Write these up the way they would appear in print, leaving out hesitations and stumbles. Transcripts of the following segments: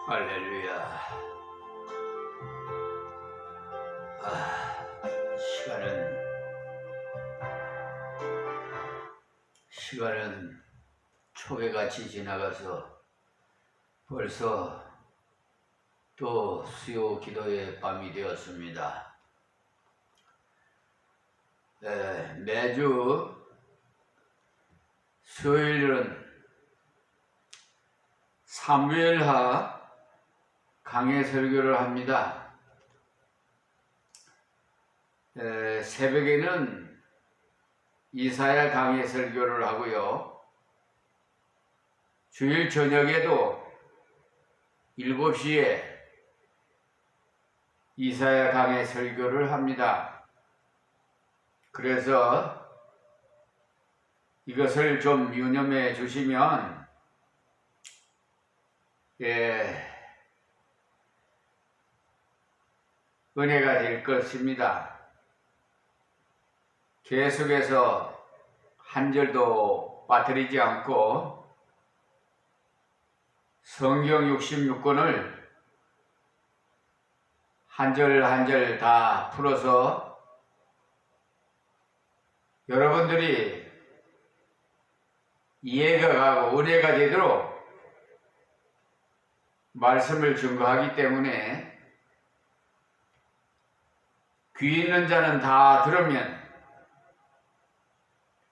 할렐루야. 시간은 초계같이 지나가서 벌써 또 수요 기도의 밤이 되었습니다. 매주 수요일은 사무엘하 강해 설교를 합니다. 새벽에는 이사야 강해 설교를 하고요. 주일 저녁에도 7시에 이사야 강해 설교를 합니다. 그래서 이것을 좀 유념해 주시면 은혜가 될 것입니다. 계속해서 한 절도 빠뜨리지 않고 성경 66권을 한 절 한 절 다 풀어서 여러분들이 이해가 가고 은혜가 되도록 말씀을 증거하기 때문에 귀 있는 자는 다 들으면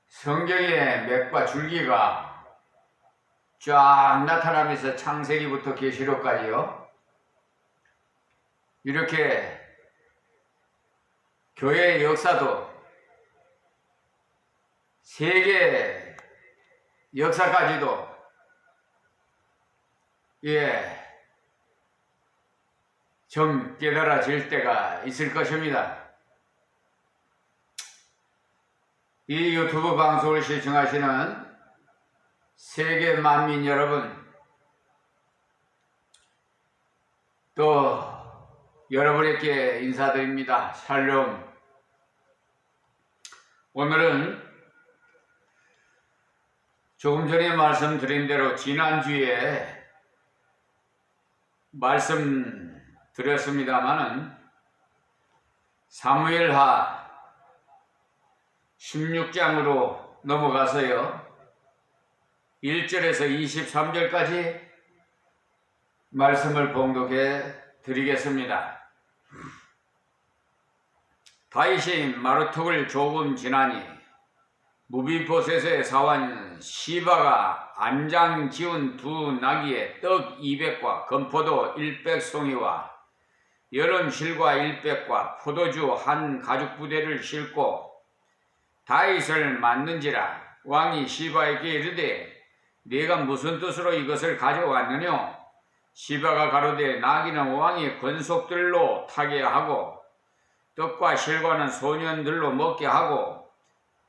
성경의 맥과 줄기가 쫙 나타나면서 창세기부터 계시록까지요. 이렇게 교회의 역사도 세계 역사까지도 좀 깨달아질 때가 있을 것입니다. 이 유튜브 방송을 시청하시는 세계 만민 여러분, 또 여러분에게 인사드립니다. 샬롬. 오늘은 조금 전에 말씀드린 대로 지난주에 말씀드렸습니다마는 사무엘하 16장으로 넘어가서요. 1절에서 23절까지 말씀을 봉독해 드리겠습니다. 다윗이 마루턱을 조금 지나니 무비보셋의 사환 시바가 안장 지은 두 나귀에 떡 200과 건포도 100송이와 여름 실과 100과 포도주 한 가죽 부대를 싣고 다윗을 맞는지라. 왕이 시바에게 이르되 네가 무슨 뜻으로 이것을 가져왔느냐? 시바가 가로되 나귀는 왕의 권속들로 타게 하고 떡과 실과는 소년들로 먹게 하고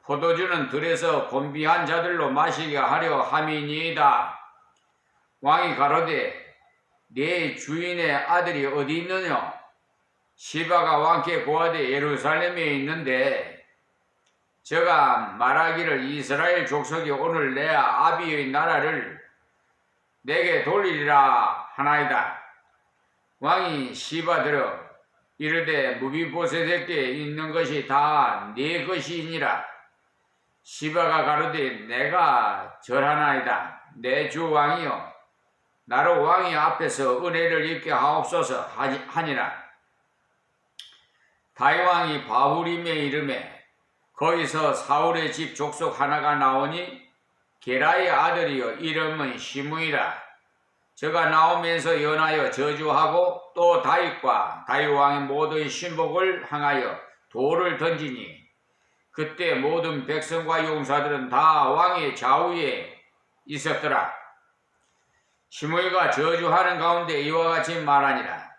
포도주는 들에서 곤비한 자들로 마시게 하려 함이니이다. 왕이 가로되 네 주인의 아들이 어디 있느냐? 시바가 왕께 고하되 예루살렘에 있는데 저가 말하기를 이스라엘 족속이 오늘 내 아비의 나라를 내게 돌리리라 하나이다. 왕이 시바 들어 이르되 무비보셋에게 있는 것이 다 네 것이니라. 시바가 가로되 내가 절하나이다. 내 주 왕이여 나로 왕이 앞에서 은혜를 입게 하옵소서 하니라. 다윗 왕이 바후림에 이르매 거기서 사울의 집 족속 하나가 나오니 게라의 아들이요 이름은 시므이라. 저가 나오면서 연하여 저주하고 또 다윗과 다윗 왕의 모든 신복을 향하여 돌을 던지니 그때 모든 백성과 용사들은 다 왕의 좌우에 있었더라. 시므이가 저주하는 가운데 이와 같이 말하니라.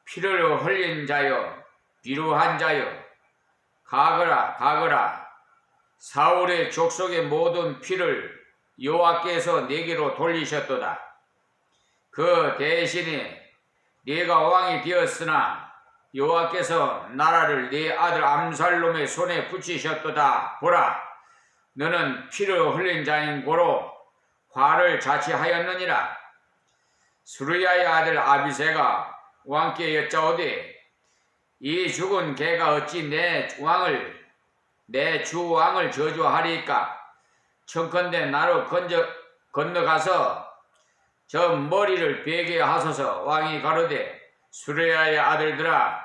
피를 흘린 자여 비루한 자여 가거라. 사울의 족속의 모든 피를 여호와께서 내게로 돌리셨도다. 그 대신에 네가 왕이 되었으나 여호와께서 나라를 네 아들 암살롬의 손에 붙이셨도다. 보라, 너는 피를 흘린 자인 고로 화를 자취하였느니라. 수르야의 아들 아비새가 왕께 여짜오되 이 죽은 개가 어찌 내 주 왕을 저주하리까? 청컨대 나로 건너가서 저 머리를 베게 하소서. 왕이 가로되 수르야의 아들들아,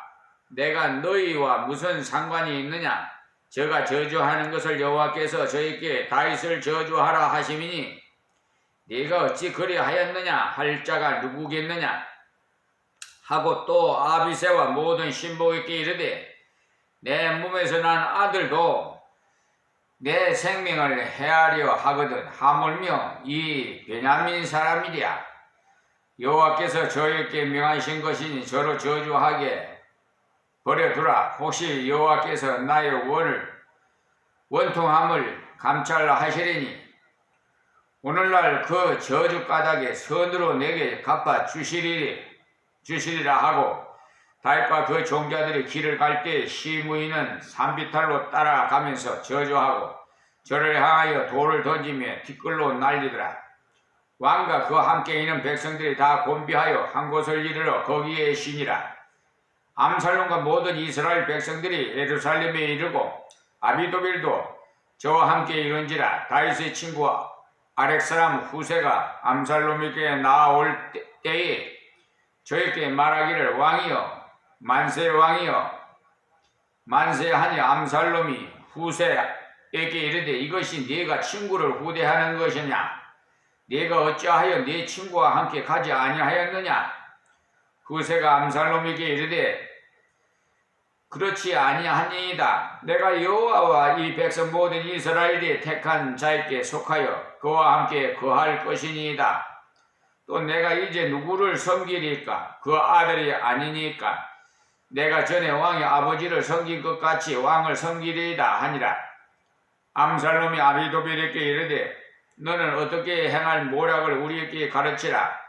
내가 너희와 무슨 상관이 있느냐? 저가 저주하는 것을 여호와께서 저에게 다윗을 저주하라 하심이니 네가 어찌 그리하였느냐 할 자가 누구겠느냐? 하고 또 아비새와 모든 신복에게 이르되 내 몸에서 난 아들도 내 생명을 해하려 하거든 하물며 이 베냐민 사람이랴. 여호와께서 저에게 명하신 것이니 저로 저주하게 버려두라. 혹시 여호와께서 나의 원통함을 감찰라 하시리니 오늘날 그 저주 까닭에 선으로 내게 갚아 주시리라 하고 다윗과 그 종자들이 길을 갈 때 시므이는 산비탈로 따라가면서 저주하고 저를 향하여 돌을 던지며 티끌로 날리더라. 왕과 그와 함께 있는 백성들이 다 곤비하여 한 곳을 이르러 거기에 쉬니라. 암살롬과 모든 이스라엘 백성들이 예루살렘에 이르고 아비도빌도 저와 함께 이른지라. 다윗의 친구 아렉 사람 후세가 암살롬에게 나아올 때에 저에게 말하기를 왕이여 만세하니 암살롬이 후세에게 이르되 이것이 네가 친구를 후대하는 것이냐? 네가 어찌하여 네 친구와 함께 가지 아니하였느냐? 후세가 암살롬에게 이르되 그렇지 아니하니이다. 내가 여호와와 이 백성 모든 이스라엘이 택한 자에게 속하여 그와 함께 거할 것이니이다. 또 내가 이제 누구를 섬기리까? 그 아들이 아니니까 내가 전에 왕의 아버지를 섬긴 것 같이 왕을 섬기리이다 하니라. 암살롬이 아비도빌에게 이르되 너는 어떻게 행할 모략을 우리에게 가르치라.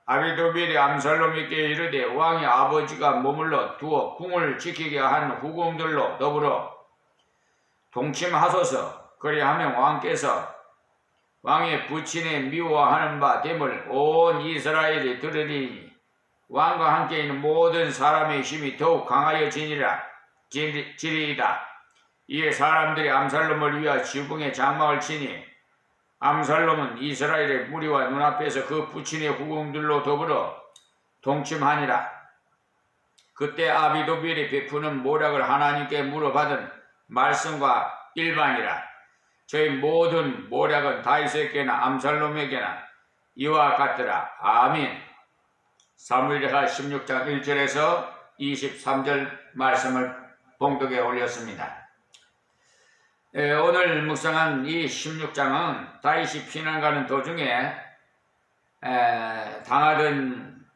아비도빌이 암살롬에게 이르되 왕의 아버지가 머물러 두어 궁을 지키게 한 후궁들로 더불어 동침하소서. 그리하면 왕께서 왕의 부친의 미워하는 바 됨을 온 이스라엘이 들으리니 왕과 함께 있는 모든 사람의 힘이 더욱 강하여지리이다. 이에 사람들이 암살롬을 위하여 지붕에 장막을 치니 암살롬은 이스라엘의 무리와 눈앞에서 그 부친의 후궁들로 더불어 동침하니라. 그때 아비도빌이 베푸는 모략을 하나님께 물어받은 말씀과 일반이라. 저희 모든 모략은 다윗에게나 암살롬에게나 이와 같더라. 아멘. 사무엘하 16장 1절에서 23절 말씀을 봉독에 올렸습니다. 오늘 묵상한 이 16장은 다윗이 피난 가는 도중에 당하던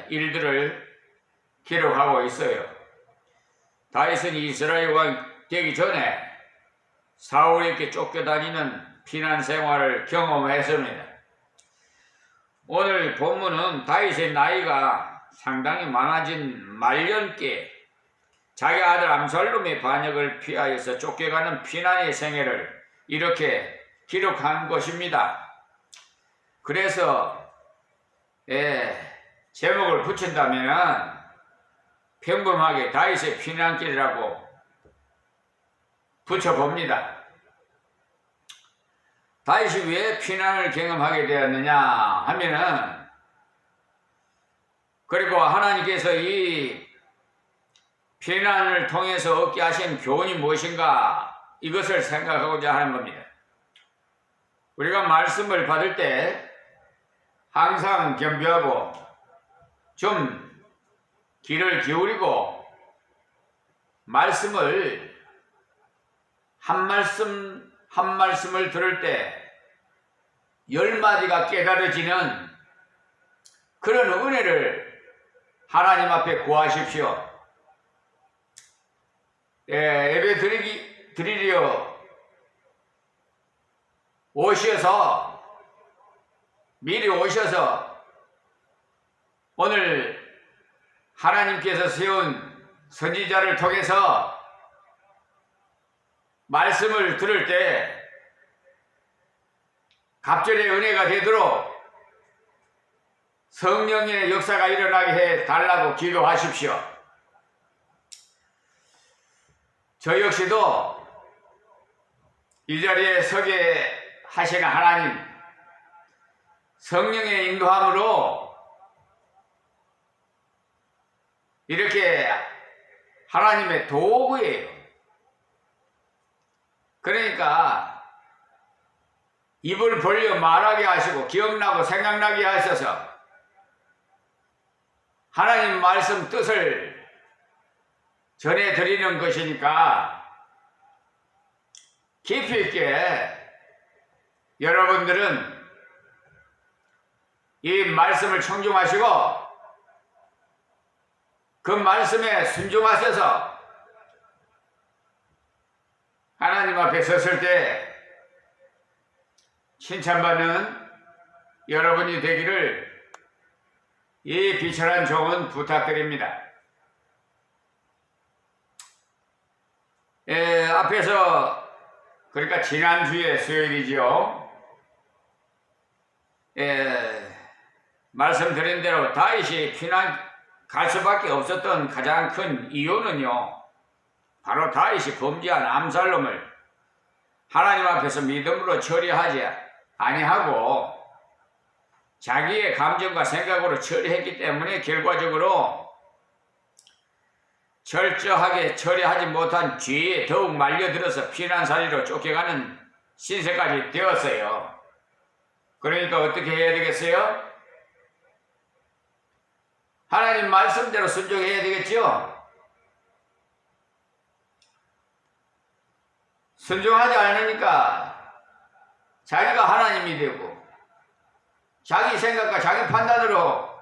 일들을 기록하고 있어요. 다윗은 이스라엘 왕 되기 전에 사울에게 쫓겨다니는 피난 생활을 경험했습니다. 오늘 본문은 다윗의 나이가 상당히 많아진 말년께 자기 아들 암살롬의 반역을 피하여서 쫓겨가는 피난의 생애를 이렇게 기록한 것입니다. 그래서 제목을 붙인다면 평범하게 다윗의 피난길이라고 붙여봅니다. 다윗이 왜 피난을 경험하게 되었느냐 하면은, 그리고 하나님께서 이 피난을 통해서 얻게 하신 교훈이 무엇인가, 이것을 생각하고자 하는 겁니다. 우리가 말씀을 받을 때 항상 겸비하고 좀 귀를 기울이고 말씀을 한 말씀을 들을 때 10마디가 깨달아지는 그런 은혜를 하나님 앞에 구하십시오. 예배 드리려 미리 오셔서 오늘 하나님께서 세운 선지자를 통해서 말씀을 들을 때 갑절의 은혜가 되도록 성령의 역사가 일어나게 해 달라고 기도하십시오. 저 역시도 이 자리에 서게 하시는 하나님, 성령의 인도함으로 이렇게 하나님의 도구예요. 그러니까 입을 벌려 말하게 하시고 기억나고 생각나게 하셔서 하나님 말씀 뜻을 전해드리는 것이니까 깊이 있게 여러분들은 이 말씀을 청중하시고 그 말씀에 순종하셔서 하나님 앞에 섰을 때 칭찬받는 여러분이 되기를 이 비천한 종은 부탁드립니다. 앞에서 그러니까 지난주에 수요일이지요. 말씀드린 대로 다윗이 피난 갈 수밖에 없었던 가장 큰 이유는요, 바로 다윗이 범죄한 암살롬을 하나님 앞에서 믿음으로 처리하지 아니하고 자기의 감정과 생각으로 처리했기 때문에 결과적으로 철저하게 처리하지 못한 죄에 더욱 말려들어서 피난살이로 쫓겨가는 신세까지 되었어요. 그러니까 어떻게 해야 되겠어요? 하나님 말씀대로 순종해야 되겠죠? 순종하지 않으니까 자기가 하나님이 되고 자기 생각과 자기 판단으로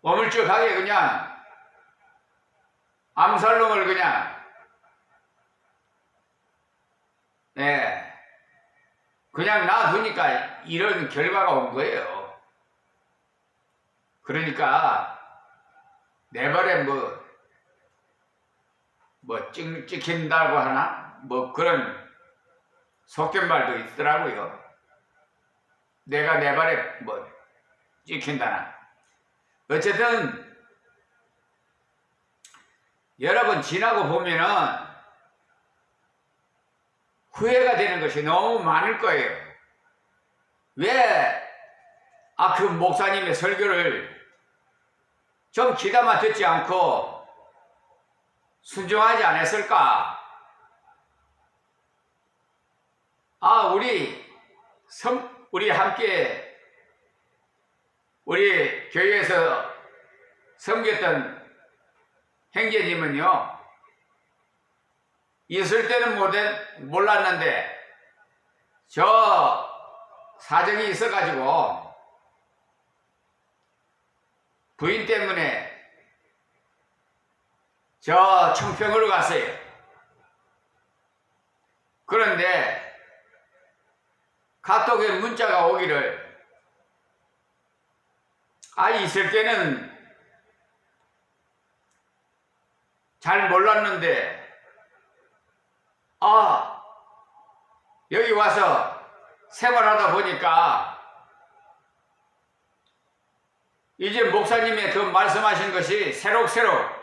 어물쩍하게 그냥 암살롬을 그냥 놔두니까 이런 결과가 온 거예요. 그러니까 내 발에 찍힌다고 하나? 그런 속된 말도 있더라고요. 내가 내 발에 찍힌다나. 어쨌든 여러분 지나고 보면은 후회가 되는 것이 너무 많을 거예요. 왜 그 목사님의 설교를 좀 귀담아 듣지 않고 순종하지 않았을까? 우리 함께 우리 교회에서 섬겼던 형제님은요, 있을 때는 몰랐는데 저 사정이 있어가지고 부인 때문에 저 청평으로 갔어요. 그런데 카톡에 문자가 오기를 있을 때는 잘 몰랐는데 여기 와서 생활하다 보니까 이제 목사님의 그 말씀하신 것이 새록새록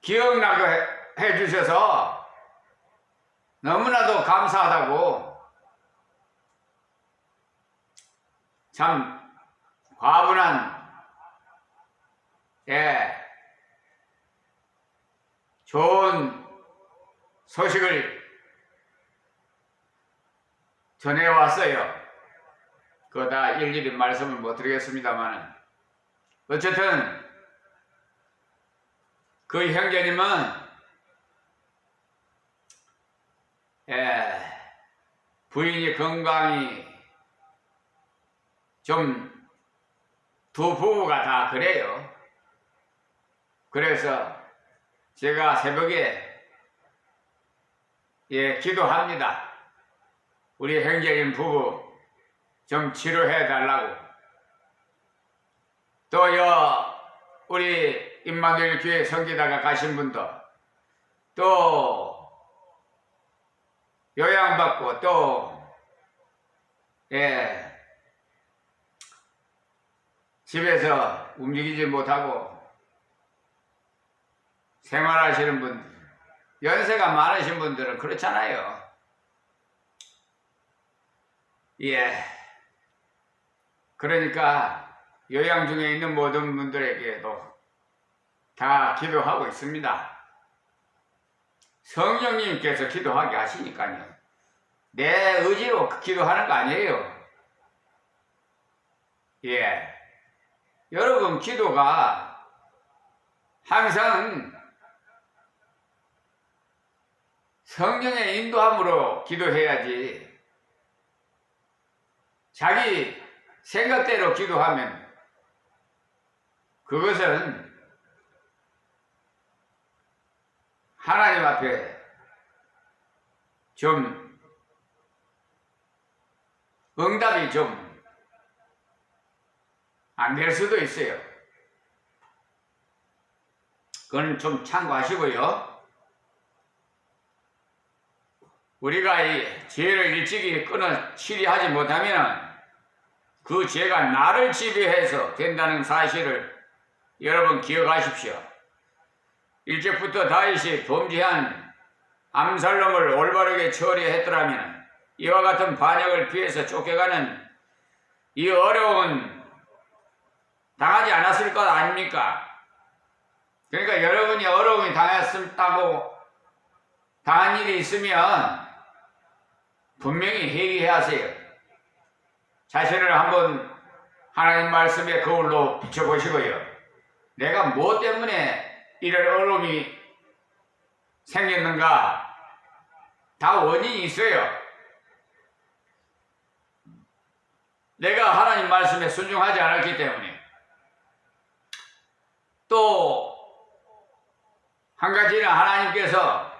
기억나게 해주셔서 너무나도 감사하다고, 참 과분한 좋은 소식을 전해왔어요. 그거 다 일일이 말씀을 못 드리겠습니다만, 어쨌든 그 형제님은 부인이 건강이 좀 두 부부가 다 그래요. 그래서 제가 새벽에 기도합니다. 우리 형제님 부부 좀 치료해 달라고. 또 우리 임마누엘 교회 성기다가 가신 분도 또 요양받고 또 집에서 움직이지 못하고 생활하시는 분들, 연세가 많으신 분들은 그렇잖아요. 예. 그러니까 요양 중에 있는 모든 분들에게도 다 기도하고 있습니다. 성령님께서 기도하게 하시니까요. 내 의지로 기도하는 거 아니에요. 예. 여러분, 기도가 항상 성령의 인도함으로 기도해야지, 자기 생각대로 기도하면 그것은 하나님 앞에 좀 응답이 좀 안 될 수도 있어요. 그건 좀 참고하시고요. 우리가 이 죄를 일찍이 끊어 치리하지 못하면 그 죄가 나를 지배해서 된다는 사실을 여러분 기억하십시오. 일찍부터 다윗이 범죄한 암살롬을 올바르게 처리했더라면 이와 같은 반역을 피해서 쫓겨가는 이 어려움은 당하지 않았을 것 아닙니까? 그러니까 여러분이 어려움이 당했다고 당한 일이 있으면 분명히 회개해야 하세요. 자신을 한번 하나님 말씀의 거울로 비춰보시고요. 내가 뭐 때문에 이런 어려움이 생겼는가? 다 원인이 있어요. 내가 하나님 말씀에 순종하지 않았기 때문에. 또 한 가지는 하나님께서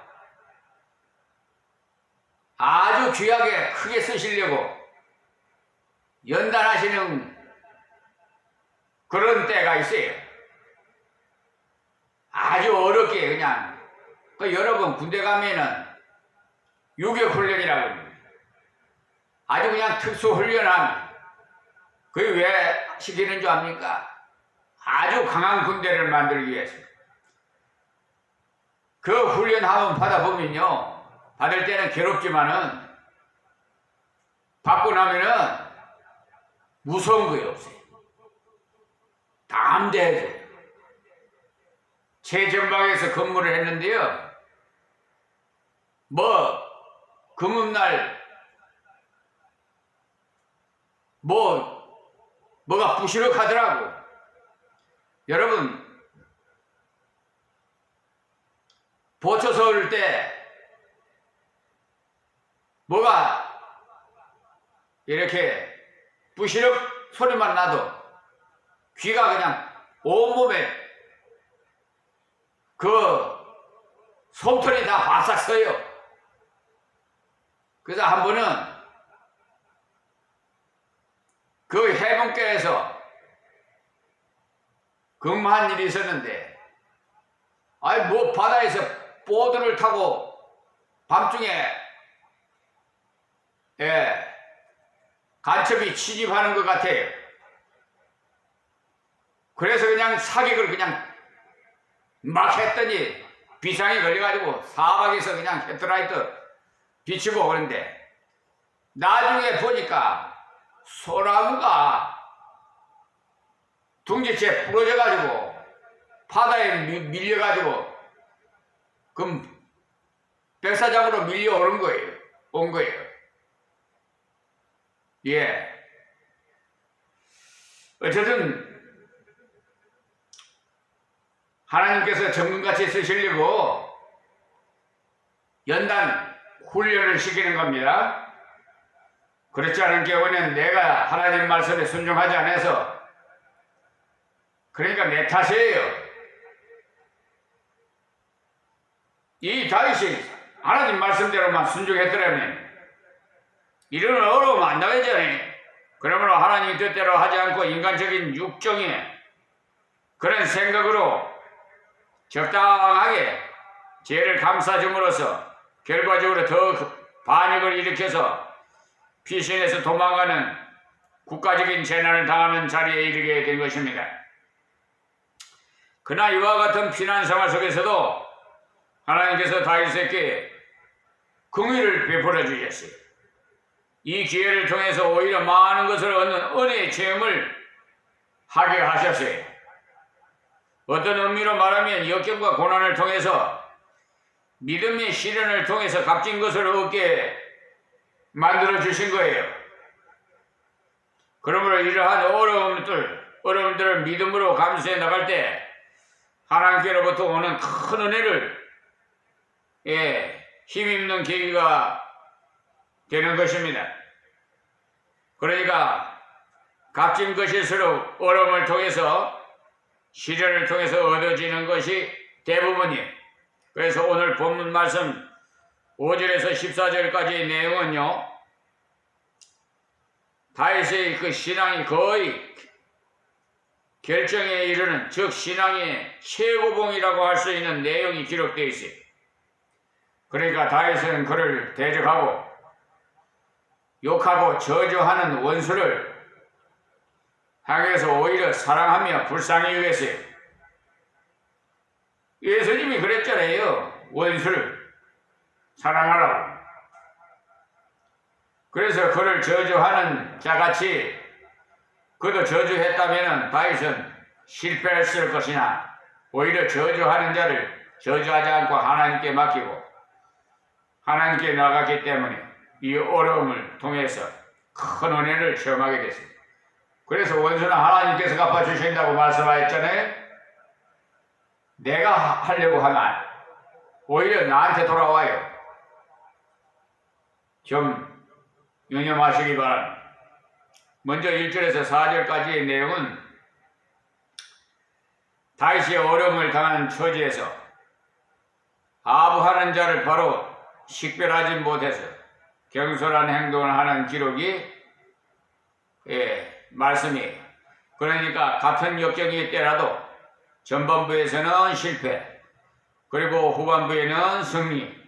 아주 귀하게 크게 쓰시려고 연단하시는 그런 때가 있어요. 아주 어렵게 그냥. 여러분 군대 가면은 유격훈련이라고 합니다. 아주 그냥 특수훈련함. 그게 왜 시키는 줄 압니까? 아주 강한 군대를 만들기 위해서. 그 훈련 한번 받아보면요, 받을 때는 괴롭지만은 받고 나면은 무서운 거예요, 없어요. 담대해져요. 최전방에서 근무를 했는데요, 금음날 뭐가 부시럭하더라고. 여러분, 보초서 올 때 뭐가 이렇게 부시럭 소리만 나도 귀가 그냥 온몸에 그 솜털이 다 바싹 서요. 그래서 한 번은 그 해변가에서 근무한 일이 있었는데, 바다에서 보드를 타고 밤중에 간첩이 침입하는 것 같아요. 그래서 그냥 사격을 그냥 막 했더니 비상이 걸려가지고 사방에서 그냥 헤드라이트 비치고 그런데, 나중에 보니까 소나무가 둥지채 부러져가지고 바다에 밀려가지고 그럼 백사장으로 밀려오는 거예요. 온 거예요. 예. 어쨌든 하나님께서 정금같이 쓰시려고 연단 훈련을 시키는 겁니다. 그렇지 않은 경우는 내가 하나님 말씀에 순종하지 않아서, 그러니까 내 탓이에요. 이 다윗이 하나님 말씀대로만 순종했더라면 이런 어려움 안 나겠잖아요. 그러므로 하나님이 뜻대로 하지 않고 인간적인 육정의 그런 생각으로 적당하게 죄를 감싸줌으로써 결과적으로 더 반역을 일으켜서 피신해서 도망가는 국가적인 재난을 당하는 자리에 이르게 된 것입니다. 그러나 이와 같은 피난 생활 속에서도 하나님께서 다윗에게 긍휼을 베풀어 주셨어요. 이 기회를 통해서 오히려 많은 것을 얻는 은혜의 체험을 하게 하셨어요. 어떤 의미로 말하면 역경과 고난을 통해서 믿음의 시련을 통해서 값진 것을 얻게 만들어 주신 거예요. 그러므로 이러한 어려움들을 믿음으로 감수해 나갈 때 하나님께로부터 오는 큰 은혜를 힘입는 계기가 되는 것입니다. 그러니까 값진 것일수록 어려움을 통해서 시련을 통해서 얻어지는 것이 대부분이에요. 그래서 오늘 본문 말씀 5절에서 14절까지의 내용은요, 다윗의 그 신앙이 거의 결정에 이르는, 즉 신앙의 최고봉이라고 할 수 있는 내용이 기록되어 있어요. 그러니까 다윗은 그를 대적하고 욕하고 저주하는 원수를 향해서 오히려 사랑하며 불쌍히 여겼어요. 예수님이 그랬잖아요. 원수를 사랑하라고. 그래서 그를 저주하는 자같이 그도 저주했다면 다윗은 실패했을 것이나 오히려 저주하는 자를 저주하지 않고 하나님께 맡기고 하나님께 나갔기 때문에 이 어려움을 통해서 큰 은혜를 체험하게 됐습니다. 그래서 원수는 하나님께서 갚아주신다고 말씀하셨잖아요. 내가 하려고 하면 오히려 나한테 돌아와요. 좀 유념하시기 바랍니다. 먼저 1절에서 4절까지의 내용은 다윗이 어려움을 당한 처지에서 아부하는 자를 바로 식별하지 못해서 경솔한 행동을 하는 기록이 말씀이에요. 그러니까 같은 역경일 때라도 전반부에서는 실패, 그리고 후반부에는 승리,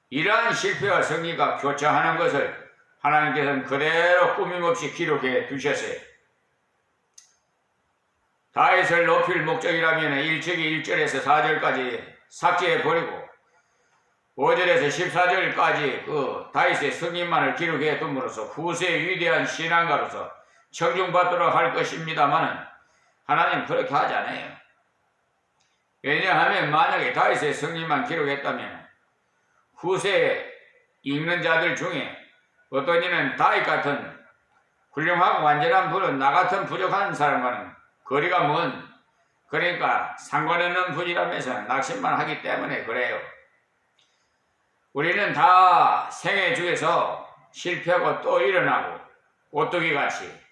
이러한 실패와 승리가 교차하는 것을 하나님께서는 그대로 꾸밈없이 기록해 두셨어요. 다윗을 높일 목적이라면 1절에서 4절까지 삭제해버리고 5절에서 14절까지 그 다윗의 승리만을 기록해 둠으로써 후세의 위대한 신앙가로서 청중받도록 할 것입니다마는 하나님 그렇게 하지 않아요. 왜냐하면 만약에 다윗의 승리만 기록했다면 후세에 읽는 자들 중에 어떤 이는 다윗 같은 훌륭하고 완전한 분은 나 같은 부족한 사람과는 거리가 먼, 그러니까 상관없는 분이라면서 낙심만 하기 때문에 그래요. 우리는 다 생애 중에서 실패하고 또 일어나고 오뚜기같이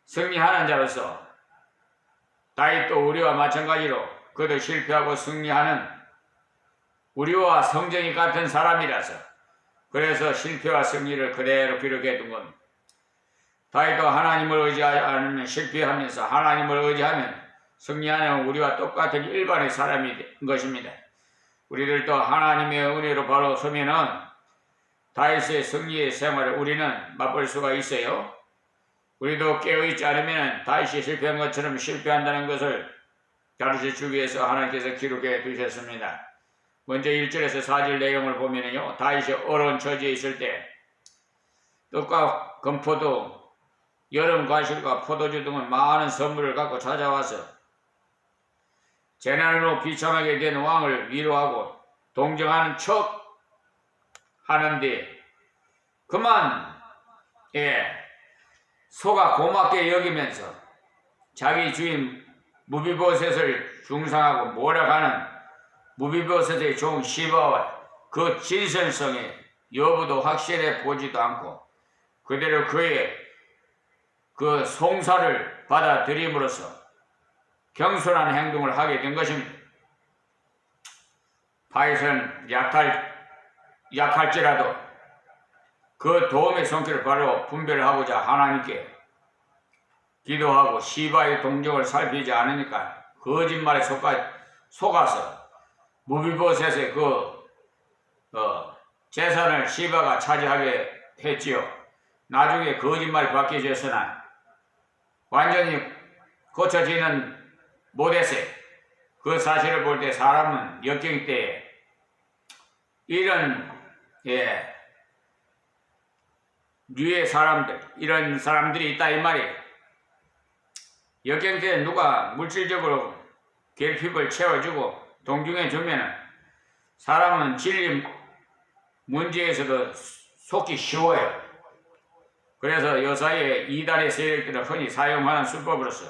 승리하는 자로서 다윗도 우리와 마찬가지로 그도 실패하고 승리하는 우리와 성정이 같은 사람이라서 그래서 실패와 승리를 그대로 기록해 둔 겁니다. 다윗도 하나님을 의지하지 않으면 실패하면서 하나님을 의지하면 승리하는 우리와 똑같은 일반의 사람인 것입니다. 우리들도 하나님의 은혜로 바로 서면은 다윗의 승리의 생활을 우리는 맛볼 수가 있어요. 우리도 깨어있지 않으면 다윗이 실패한 것처럼 실패한다는 것을 가르쳐주기 위해서 하나님께서 기록해 두셨습니다. 먼저 1절에서 4절 내용을 보면요, 다윗이 어려운 처지에 있을 때 떡과 건포도, 여름 과실과 포도주 등의 많은 선물을 갖고 찾아와서 재난으로 비참하게 된 왕을 위로하고 동정하는 척 하는데 그만 소가 고맙게 여기면서 자기 주인 무비보셋을 중상하고 모략하는 무비보셋의 종 시바와 그 진실성의 여부도 확실해 보지도 않고 그대로 그의 그 송사를 받아들임으로써 경솔한 행동을 하게 된 것입니다. 다윗은 약할지라도 그 도움의 손길을 바로 분별하고자 하나님께 기도하고 시바의 동정을 살피지 않으니까 거짓말에 속아서 무비보셋의 그 재산을 시바가 차지하게 했지요. 나중에 거짓말이 바뀌어졌으나 완전히 고쳐지는 못했어요. 그 사실을 볼 때 사람은 역경 때에 이런 류의 사람들, 이런 사람들이 있다 이 말이에요. 역경 때에 누가 물질적으로 결핍을 채워주고 동중해 주면은 사람은 진리 문제에서도 속기 쉬워요. 그래서 요사이에 이단의 세력들을 흔히 사용하는 수법으로서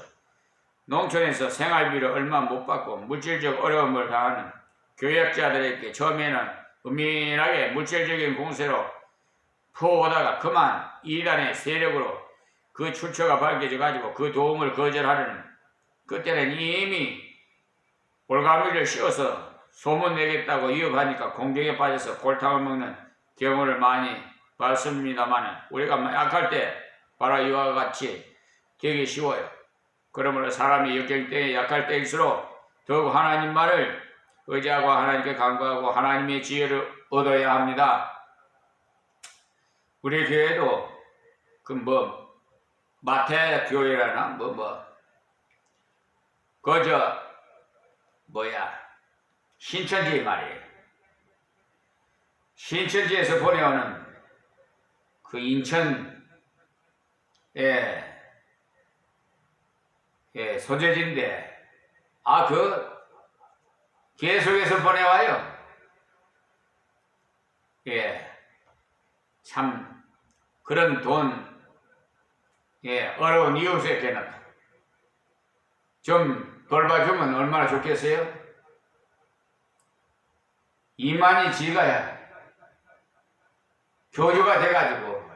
농촌에서 생활비를 얼마 못 받고 물질적 어려움을 당하는 교역자들에게 처음에는 은밀하게 물질적인 공세로 퍼오다가 그만 이단의 세력으로 그 출처가 밝혀져 가지고 그 도움을 거절하려는 그때는 이미 올가미를 씌워서 소문내겠다고 위협하니까 공격에 빠져서 골탕을 먹는 경우를 많이 봤습니다만 우리가 약할 때 바로 이와 같이 되기 쉬워요. 그러므로 사람이 역경 때에 약할 때일수록 더욱 하나님 말을 의지하고 하나님께 간구하고 하나님의 지혜를 얻어야 합니다. 우리 교회도 마태 교회라나 신천지 말이에요. 신천지에서 보내오는 그 인천의 소재지인데 계속해서 보내와요. 참 그런 돈 어려운 이웃에게는 좀 돌봐주면 얼마나 좋겠어요? 이만희 지가 교주가 돼가지고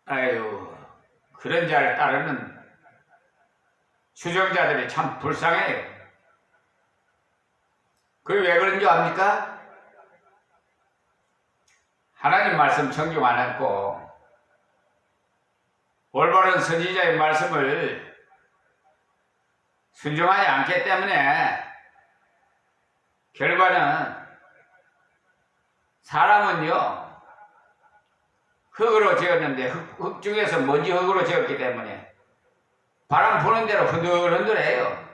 아유 그런 자를 따르는 추종자들이 참 불쌍해요. 그게 왜 그런 줄 압니까? 하나님 말씀 청중 안 했고 올바른 선지자의 말씀을 순종하지 않기 때문에 결과는 사람은요 흙으로 지었는데 흙 중에서 먼지 흙으로 지었기 때문에 바람 부는 대로 흔들흔들해요.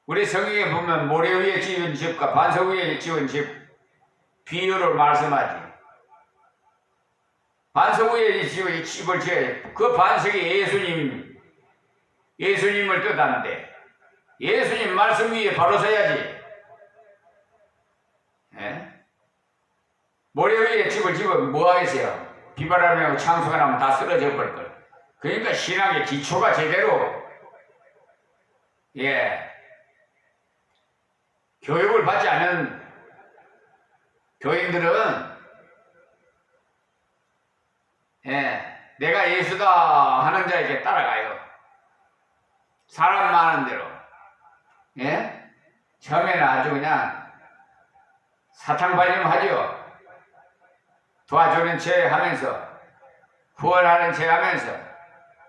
우리 성경에 보면 모래 위에 지은 집과 반석 위에 지은 집 비유를 말씀하지. 반석 위에 지은 집을 지어야 그 반석이 예수님을 뜻하는데 예수님 말씀 위에 바로 서야지. 모래 위에 집을 지으면 뭐 하겠어요? 비바람이 창수가 나면 다 쓰러져 버릴 걸. 그러니까 신앙의 기초가 제대로 교육을 받지 않은 교인들은 내가 예수다 하는 자에게 따라가요. 사람 많은 대로. 처음에는 아주 그냥 사탕발림 하죠. 도와주는 체 하면서 후원하는 체 하면서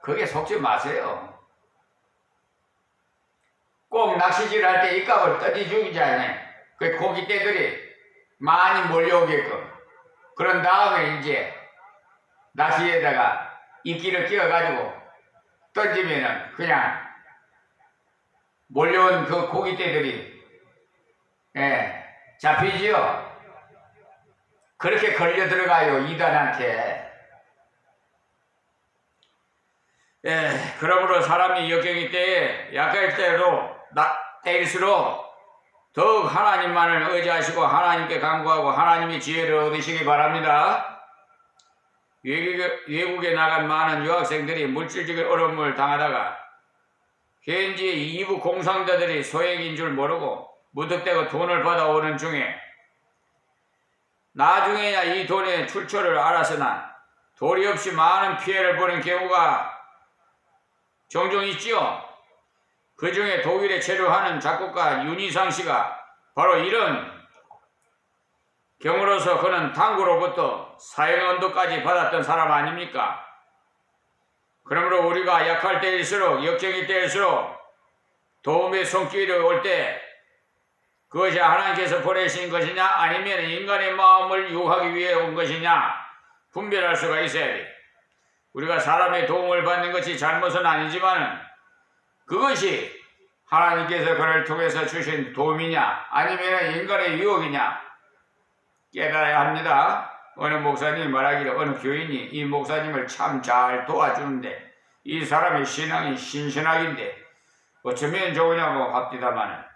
거기에 속지 마세요. 꼭 낚시질 할 때 입값을 떠지 죽이잖아요. 그 고깃대들이 많이 몰려오게끔. 그런 다음에 이제 낚시에다가 이끼를 끼워가지고 던지면은 그냥 몰려온 그 고깃대들이 잡히지요. 그렇게 걸려 들어가요, 이단한테. 그러므로 사람이 역경이 때에 약할 때일수록 더욱 하나님만을 의지하시고 하나님께 간구하고 하나님의 지혜를 얻으시기 바랍니다. 외국에 나간 많은 유학생들이 물질적인 어려움을 당하다가 현지 이부 공상자들이 소액인 줄 모르고 무턱대고 돈을 받아오는 중에 나중에야 이 돈의 출처를 알았으나 도리 없이 많은 피해를 보는 경우가 종종 있지요. 그 중에 독일에 체류하는 작곡가 윤희상 씨가 바로 이런 경우로서 그는 당구로부터 사형언도까지 받았던 사람 아닙니까? 그러므로 우리가 약할 때일수록 역경이 때일수록 도움의 손길이 올 때 그것이 하나님께서 보내신 것이냐 아니면 인간의 마음을 유혹하기 위해 온 것이냐 분별할 수가 있어야 돼. 우리가 사람의 도움을 받는 것이 잘못은 아니지만 그것이 하나님께서 그를 통해서 주신 도움이냐 아니면 인간의 유혹이냐 깨달아야 합니다. 어느 목사님이 말하기를 어느 교인이 이 목사님을 참 잘 도와주는데 이 사람의 신앙이 신신학인데 어쩌면 좋으냐고 합디다마는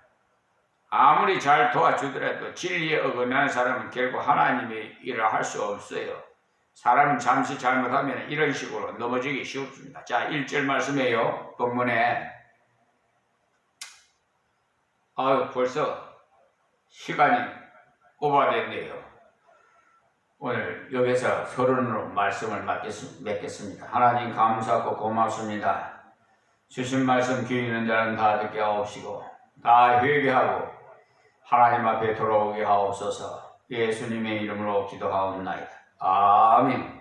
아무리 잘 도와주더라도 진리에 어긋나는 사람은 결국 하나님의 일을 할 수 없어요. 사람은 잠시 잘못하면 이런 식으로 넘어지기 쉽습니다. 자, 1절 말씀이에요. 본문에 벌써 시간이 오버됐네요. 오늘 여기서 서론으로 말씀을 맺겠습니다. 하나님 감사하고 고맙습니다. 주신 말씀 귀 있는 자는 다 듣게 하옵시고 다 회개하고 하나님 앞에 돌아오게 하옵소서. 예수님의 이름으로 기도하옵나이다. 아멘.